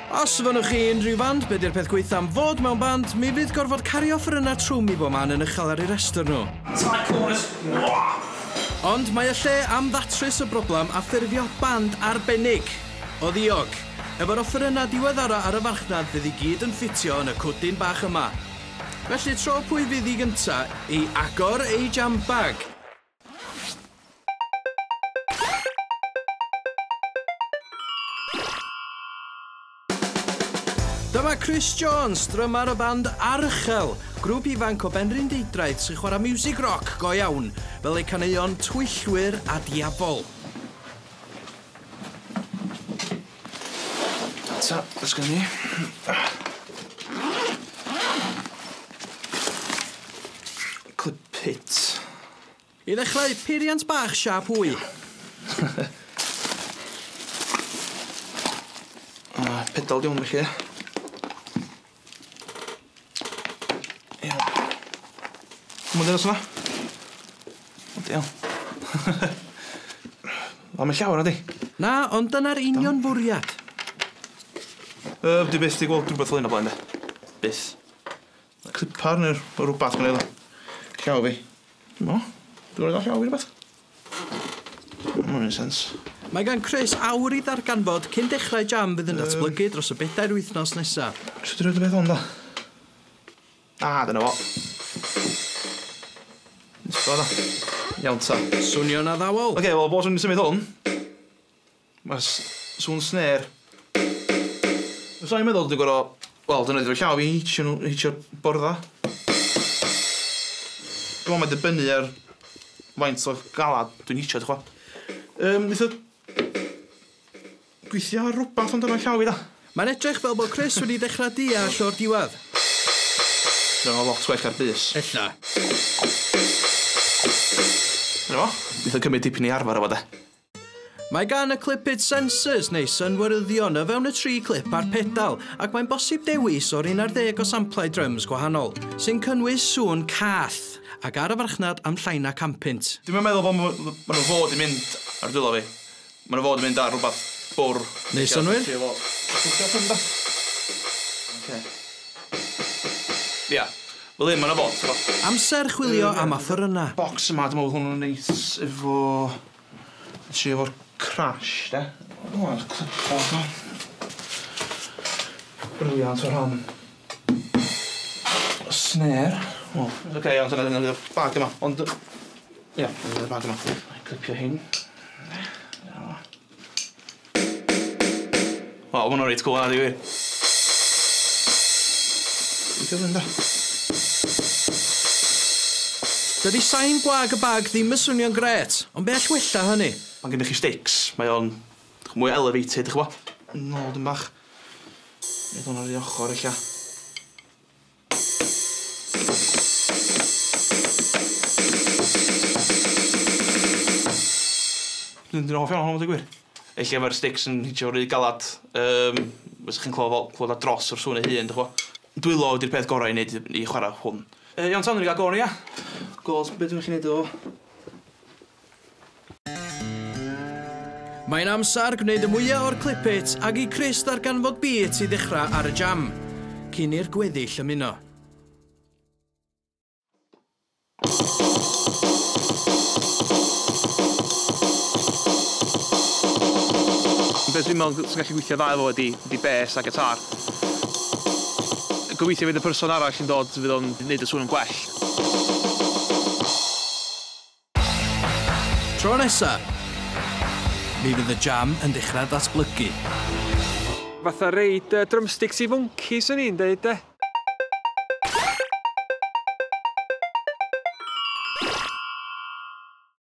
Os fynnwch chi unrhyw band, beth yw'r peth gweithio am fod mewn band, mi fydd gorfod cario offeryn a trwm I bob man yn uchel ar ei restr nhw. Ond mae y lle am ddatrys y broblem a ffurfio band arbennig o ddiog. Efo'r offeryn a diweddara ar y farchnad fydd I gyd yn ffitio yn y cwdyn bach yma. Felly tro pwy fydd I gynta I Agor ei Jambag. Dyma Chris Jones, drymar y band Archel, grŵp ifanc o Benryn Deidraeth sy'n chwarae miwsig roc go iawn, fel eu caneuon twyllwyr a diafol. Ta, ys gen ni. Cliphit. I ddechrau, peiriant bach siap hwy. Pedal di hwn felly. Mwyn dyn yna? O, diawn. O, mae llawer ydi. Na, ond dyna'r union fwriad. Di byth di gweld rhywbeth fel un o blaen, de. Byth. Clipar neu rhywbeth gan eiddo. Llaw fi. No, dwi'n gwneud o llaw fi rhywbeth. Mae'n sens. Mae gan Chris awr I ddarganfod cyn dechrau jam fydd yn datblygu dros y 4 wythnos nesaf. Sut dwi'n rhywbeth o'n da? Dyna fo. Nisgo da. Iawn ta. Swnio'n addawol. Oce, wel, bod dwi'n symud hwn. Mae sŵn snare. Os o'n i'n meddwl dwi'n gorau... Wel, dyna dwi'n llaw fi hitio'r bordda. Dwi'n mae'n dibynnu ar faint o galad dwi'n hitio, dwi'n chwa. Nid gweithio ar rhywbeth ond yna'n llaw fi da. Mae'n edrych fel bod Chris wedi dechrau deall o'r diwedd. Dyna lot gwell ar bus. Ella. Dyna fo. Bydd yn cymryd dipyn I arfer o fo de. Mae gan y Cliphit sensors neu synwyryddion o fewn y 3 clip a'r pedal ac mae'n bosib dewis o'r 11 o samplau drums gwahanol sy'n cynnwys sŵn cath ac ar y farchnad am llai na 100 punt. Dwi'n meddwl bod maen nhw fod I mynd ar dwylo fi. Maen nhw fod I mynd ar rhywbeth bwr. Neu synwyr? Ia. Fel un maen nhw fod. Amser chwilio am offeryna. Box yma, dwi'n meddwl hwnnw'n neis efo... Ti efo'r crash, de. O, clip o. Briliant o Rhan. Snare. O, oce, iawn, dyna'r bag yma. Ond... Ia, dyna'r bag yma. Clipio hyn. O, ma' nhw'n reit cool yna, di wir. Dwi'n fynd, da. Dydy sain gwag y bag ddim yn swnio'n gret, ond be all wella hynny? Mae gennych chi sticks, mae o'n mwy elevated, d'ch bo? Nôl dyn bach. Nid hwn ar ei ochr, eich. Dwi'n hoff iawn hwnnw, dwi'n gwir. Eich efo'r sticks yn hitio rhy galad. Fes chi'n clywed ar dros o'r sŵn ei hun, d'ch bo? Dwylo ydy'r peth gorau I wneud I chwarae hwn. Iawn tan, ni'n gael Agor, ia? Gols, beth dwi'n chi'n neud o? Mae'n amser gwneud y mwyaf o'r Cliphit ac I Chris darganfod beat I ddechrau ar y jam, cyn i'r gweddill ymuno. Beth dwi'n meddwl sy'n gallu gweithio dda efo ydi bass a gitar. Gobeithio fydd y person arall yn dod fydd o'n gwneud y sŵn yn gwell. Tro nesa, mi fydd y jam yn dechrau datblygu. Fatha reid drumsticks I fwncis yn i'n deud, de?